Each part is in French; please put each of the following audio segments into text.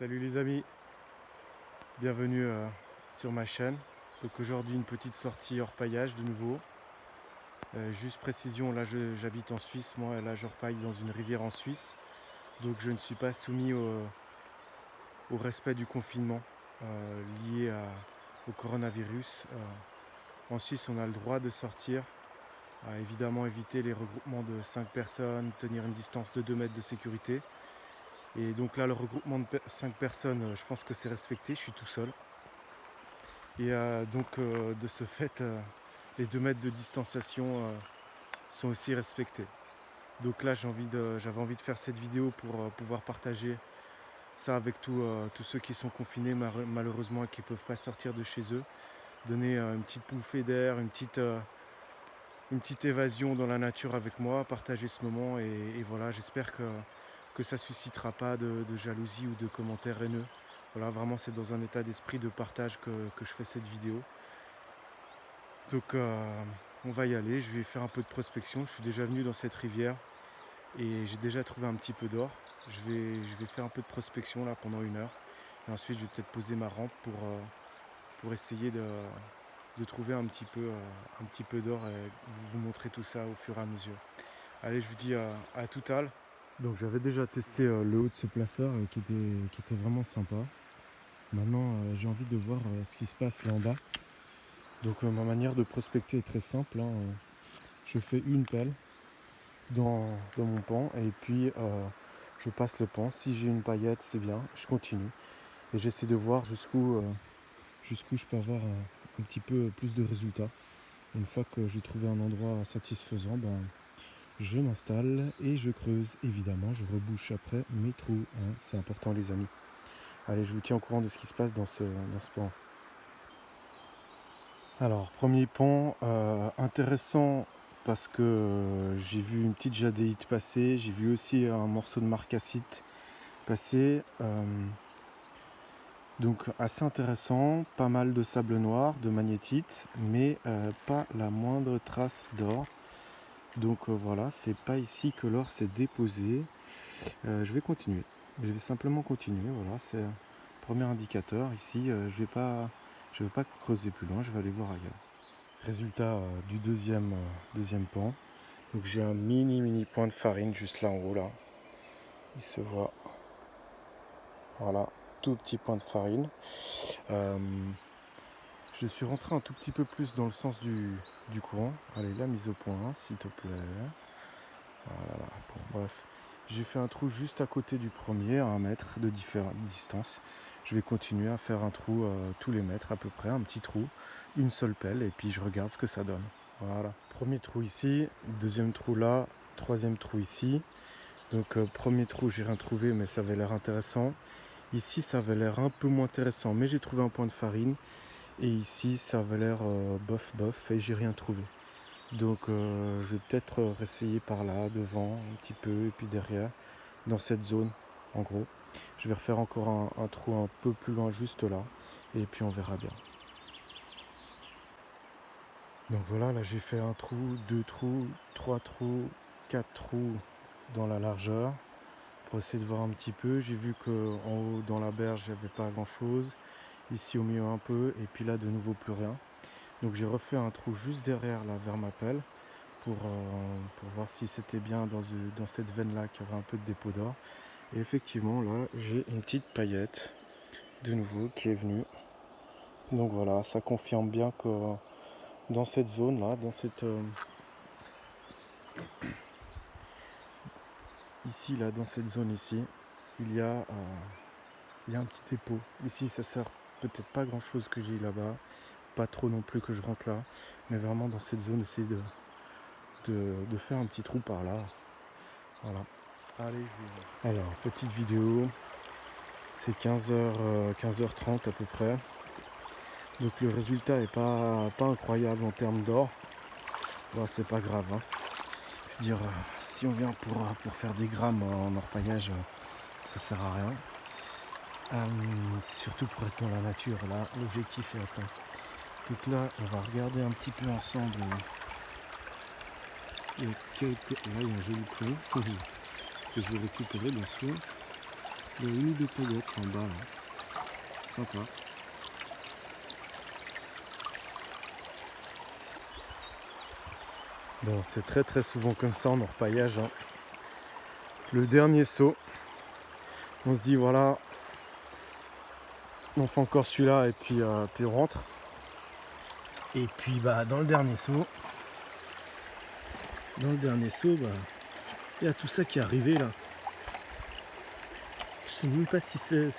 Salut les amis, bienvenue sur ma chaîne. Donc aujourd'hui une petite sortie hors paillage de nouveau. Juste précision, là j'habite en Suisse, moi là je repaille dans une rivière en Suisse. Donc je ne suis pas soumis au respect du confinement lié au coronavirus. En Suisse on a le droit de sortir, à évidemment éviter les regroupements de 5 personnes, tenir une distance de 2 mètres de sécurité. Et donc là le regroupement de 5 personnes, je pense que c'est respecté, je suis tout seul. Et de ce fait, les 2 mètres de distanciation sont aussi respectés. Donc là, j'avais envie de faire cette vidéo pour pouvoir partager ça avec tous ceux qui sont confinés malheureusement et qui ne peuvent pas sortir de chez eux. Donner une petite bouffée d'air, une petite évasion dans la nature avec moi, partager ce moment et voilà, j'espère que ça ne suscitera pas de jalousie ou de commentaires haineux. Voilà, vraiment c'est dans un état d'esprit de partage que je fais cette vidéo. Donc on va y aller, je vais faire un peu de prospection. Je suis déjà venu dans cette rivière et j'ai déjà trouvé un petit peu d'or. Je vais faire un peu de prospection là pendant 1 heure. Et ensuite je vais peut-être poser ma rampe pour essayer de trouver un petit peu d'or et vous montrer tout ça au fur et à mesure. Allez, je vous dis à tout à l'heure. Donc j'avais déjà testé le haut de ce placeur qui était vraiment sympa. Maintenant j'ai envie de voir ce qui se passe là en bas. Donc ma manière de prospecter est très simple, hein. Je fais une pelle dans mon pan et puis je passe le pan. Si j'ai une paillette, c'est bien, je continue. Et j'essaie de voir jusqu'où je peux avoir un petit peu plus de résultats. Une fois que j'ai trouvé un endroit satisfaisant, je m'installe et je creuse. Évidemment, je rebouche après mes trous, hein. C'est important les amis. Allez, je vous tiens au courant de ce qui se passe dans ce pan. Alors, premier pan, intéressant parce que j'ai vu une petite jadéite passer, j'ai vu aussi un morceau de marcassite passer. Donc assez intéressant, pas mal de sable noir, de magnétite, mais pas la moindre trace d'or. Donc voilà, c'est pas ici que l'or s'est déposé. Je vais continuer, je vais simplement continuer, voilà, c'est un premier indicateur. Ici, je vais pas creuser plus loin, je vais aller voir ailleurs. Résultat du deuxième pan. Donc j'ai un mini point de farine juste là en haut là. Il se voit. Voilà, tout petit point de farine. Je suis rentré un tout petit peu plus dans le sens du courant. Allez, la mise au point, s'il te plaît. Voilà, bon, bref. J'ai fait un trou juste à côté du premier, à 1 mètre de distance. Je vais continuer à faire un trou tous les mètres à peu près, un petit trou, une seule pelle, et puis je regarde ce que ça donne. Voilà, premier trou ici, deuxième trou là, troisième trou ici. Donc premier trou, j'ai rien trouvé, mais ça avait l'air intéressant. Ici, ça avait l'air un peu moins intéressant, mais j'ai trouvé un point de farine. Et ici, ça avait l'air bof, et j'ai rien trouvé. Donc je vais peut-être réessayer par là, devant, un petit peu, et puis derrière, dans cette zone, en gros. Je vais refaire encore un trou un peu plus loin, juste là, et puis on verra bien. Donc voilà, là j'ai fait un trou, 2 trous, 3 trous, 4 trous dans la largeur, pour essayer de voir un petit peu. J'ai vu qu'en haut, dans la berge, il n'y avait pas grand-chose. Ici au milieu un peu, et puis là de nouveau plus rien. Donc j'ai refait un trou juste derrière là, vers ma pelle, pour voir si c'était bien dans cette veine là qu'il y aurait un peu de dépôt d'or. Et effectivement là j'ai une petite paillette de nouveau qui est venue. Donc voilà, ça confirme bien que dans cette zone là, ici là, dans cette zone ici, il y a un petit dépôt. Ici ça sert peut-être pas grand chose que j'ai là-bas, pas trop non plus que je rentre là, mais vraiment dans cette zone essayer de faire un petit trou par là. Voilà. Allez, alors, petite vidéo, c'est 15h30 à peu près. Donc le résultat est pas incroyable en termes d'or. Bon, c'est pas grave, hein. Je veux dire, si on vient pour faire des grammes en orpaillage, ça sert à rien. C'est surtout pour être dans la nature, là, l'objectif est atteint. Donc là, on va regarder un petit peu ensemble. Là, il y a un joli trou que je vais récupérer, bien sûr. Il y a une des paillettes en bas là. Sympa. Bon, c'est très souvent comme ça en orpaillage, hein. Le dernier saut, on se dit voilà, on fait encore celui-là et puis on rentre. Et puis bah dans le dernier saut, bah, il y a tout ça qui est arrivé là. Je sais même pas si c'est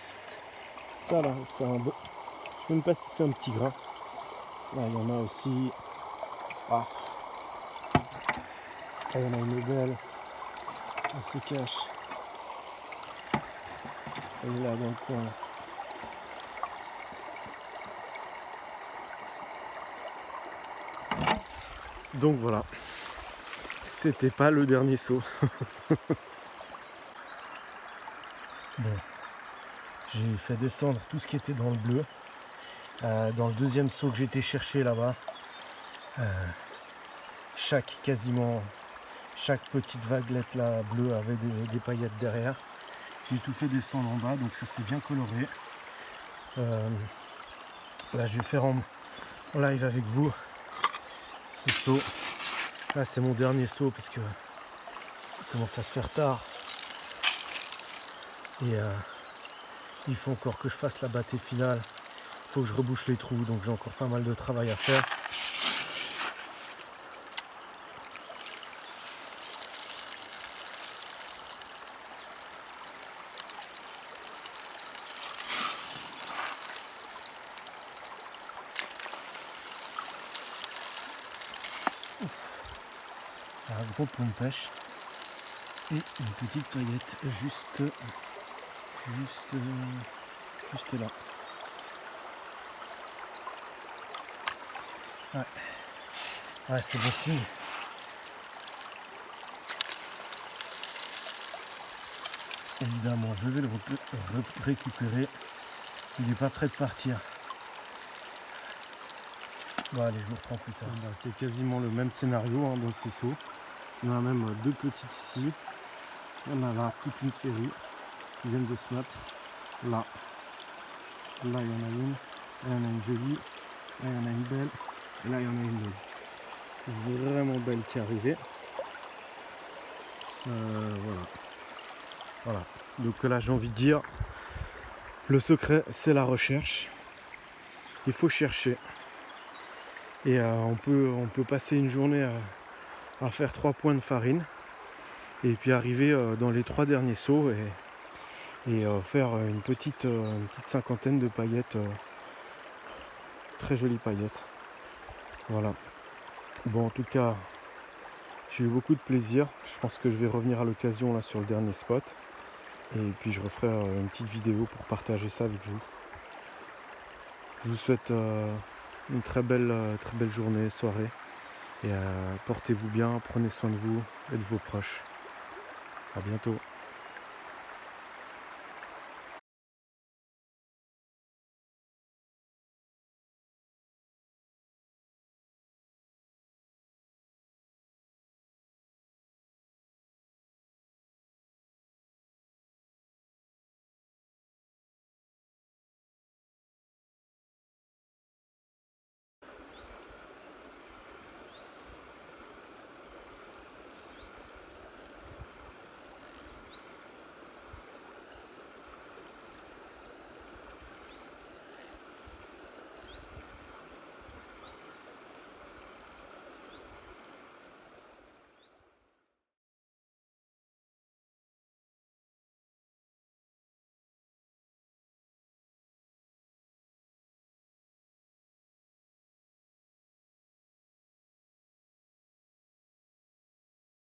ça là, c'est un beau. Je sais même pas si c'est un petit grain. Là il y en a aussi. Ah. Là, il y en a une belle. Elle se cache. Elle est là dans le coin. Là. Donc voilà. C'était pas le dernier saut. Bon. J'ai fait descendre tout ce qui était dans le bleu. Dans le deuxième saut que j'ai été chercher là-bas, quasiment chaque petite vaguelette là bleue avait des paillettes derrière. J'ai tout fait descendre en bas, donc ça c'est bien coloré. Là je vais faire en live avec vous ce saut. Là c'est mon dernier saut parce que il commence à se faire tard. Et il faut encore que je fasse la bâtée finale. Il faut que je rebouche les trous, donc j'ai encore pas mal de travail à faire. Un gros pont de pêche et une petite paillette juste là. Ouais, c'est bon signe. Évidemment, je vais le récupérer. Il n'est pas prêt de partir. Bon, allez, je vous reprends plus tard. C'est quasiment le même scénario hein, dans ce saut. Il y en a même deux petites ici. Il y en a là toute une série qui viennent de se mettre. Là, il y en a une. Là, il y en a une jolie. Là, il y en a une belle. Et là, il y en a une vraiment belle qui est arrivée. Voilà. Donc là, j'ai envie de dire, le secret, c'est la recherche. Il faut chercher. Et on peut passer une journée à faire 3 points de farine. Et puis arriver dans les 3 derniers sauts et faire une petite cinquantaine de paillettes. Très jolies paillettes. Voilà. Bon, en tout cas, j'ai eu beaucoup de plaisir. Je pense que je vais revenir à l'occasion là sur le dernier spot. Et puis je referai une petite vidéo pour partager ça avec vous. Je vous souhaite une très belle journée, soirée. Et portez-vous bien, prenez soin de vous et de vos proches. À bientôt.